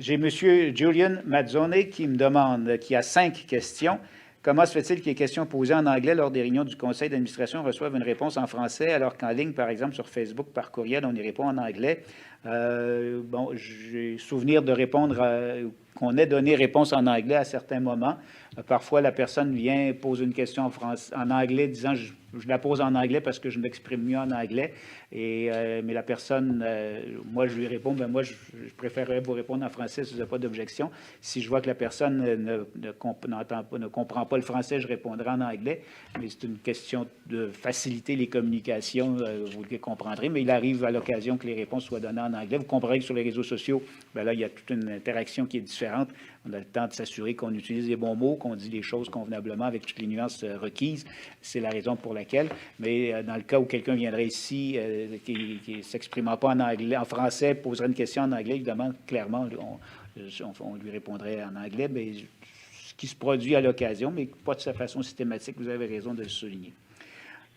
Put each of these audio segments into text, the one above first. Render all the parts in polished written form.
J'ai M. Julian Mazzone qui me demande, qui a 5 questions. Comment se fait-il que les questions posées en anglais lors des réunions du conseil d'administration reçoivent une réponse en français, alors qu'en ligne, par exemple, sur Facebook, par courriel, on y répond en anglais? Bon, j'ai souvenir de répondre, qu'on ait donné réponse en anglais à certains moments. Parfois, la personne vient, pose une question en anglais, disant je la pose en anglais parce que je m'exprime mieux en anglais. Mais la personne, moi, je lui réponds, bien, moi, je préférerais vous répondre en français si vous n'avez pas d'objection. Si je vois que la personne ne comprend pas le français, je répondrai en anglais. Mais c'est une question de faciliter les communications, vous le comprendrez. Mais il arrive à l'occasion que les réponses soient données en anglais. Vous comprendrez que sur les réseaux sociaux, bien là, il y a toute une interaction qui est différente. On a le temps de s'assurer qu'on utilise les bons mots, qu'on dit les choses convenablement avec toutes les nuances requises. C'est la raison pour laquelle. Mais dans le cas où quelqu'un viendrait ici qui ne s'exprimera pas en anglais, en français, poserait une question en anglais, évidemment, clairement, on lui répondrait en anglais. Mais ce qui se produit à l'occasion, mais pas de sa façon systématique, vous avez raison de le souligner.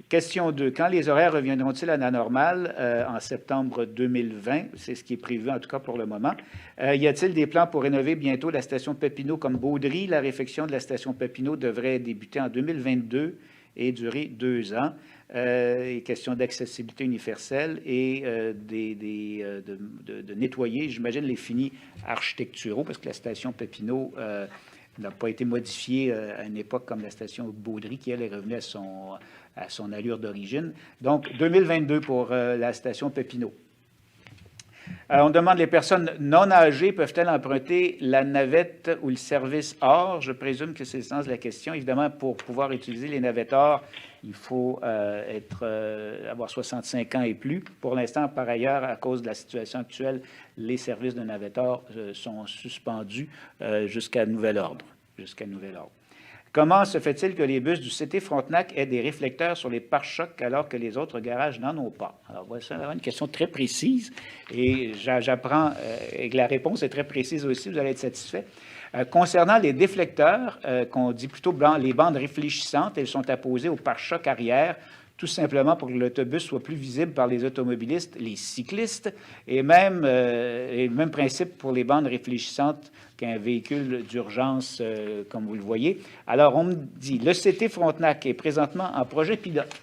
Question 2. Quand les horaires reviendront-ils à la normale en septembre 2020? C'est ce qui est prévu, en tout cas pour le moment. Y a-t-il des plans pour rénover bientôt la station Papineau comme Baudry? La réfection de la station Papineau devrait débuter en 2022 et durer 2 ans. Question d'accessibilité universelle et de nettoyer, j'imagine, les finis architecturaux, parce que la station Papineau n'a pas été modifiée à une époque comme la station Baudry, qui, elle, est revenue à son allure d'origine. Donc, 2022 pour la station Papineau. On demande les personnes non âgées peuvent-elles emprunter la navette ou le service or? Je présume que c'est le sens de la question. Évidemment, pour pouvoir utiliser les navettes or, il faut avoir 65 ans et plus. Pour l'instant, par ailleurs, à cause de la situation actuelle, les services de navette or sont suspendus jusqu'à nouvel ordre. Comment se fait-il que les bus du CT Frontenac aient des réflecteurs sur les pare-chocs alors que les autres garages n'en ont pas? Alors, voici une question très précise et j'apprends et que la réponse est très précise aussi, vous allez être satisfait. Concernant les déflecteurs, qu'on dit plutôt les bandes réfléchissantes, elles sont apposées au pare-choc arrière, tout simplement pour que l'autobus soit plus visible par les automobilistes, les cyclistes, et même principe pour les bandes réfléchissantes qu'un véhicule d'urgence, comme vous le voyez. Alors, on me dit, le CT Frontenac est présentement en projet pilote.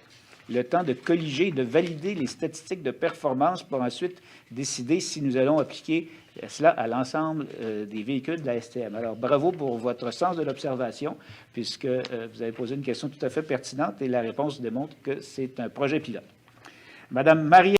Le temps de colliger et de valider les statistiques de performance pour ensuite décider si nous allons appliquer cela à l'ensemble des véhicules de la STM. Alors, bravo pour votre sens de l'observation, puisque vous avez posé une question tout à fait pertinente et la réponse démontre que c'est un projet pilote. Madame Marie